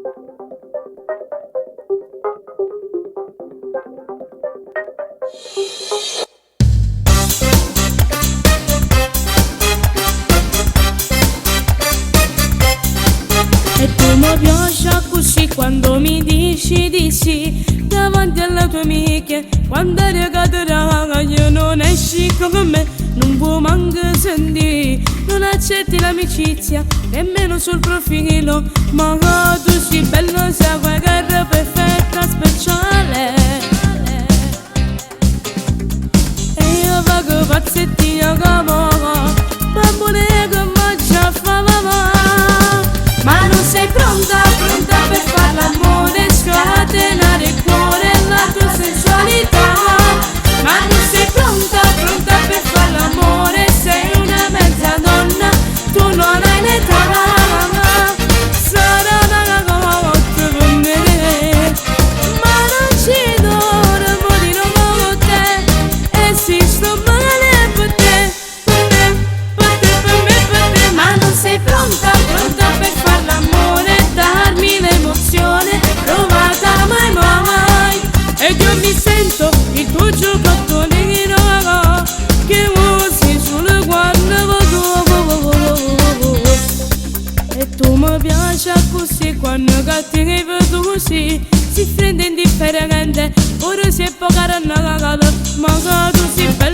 E tu mi piaci così quando mi dici di sì davanti alle tue amiche. Quando eri caterata io non esci con me, non può manco sentire. Non accetti l'amicizia nemmeno sul profilo, ma tu sei bella, sei quella guerra perfetta, speciale. E io vago pazzettina come bambone che mangia fama. Ma non sei pronta, pronta per far l'amore, scatenare il cuore e la tua sensualità. Ma non sei pronta, pronta per far l'amore, sei una mezza donna, tu non hai l'età. Sarà una cotta per me, ma non ci dovrò morire con te. Esisto male per te, per te, per te, per me, per te. Ma non sei pronta, pronta per far l'amore, darmi l'emozione provata mai mai. Ed io mi sento il tuo giocattolino che usi sulle guarda. E tu mi piaci così quando cattivo tu si prende indifferente. Ora si è poca rannagata, ma tu sei bella.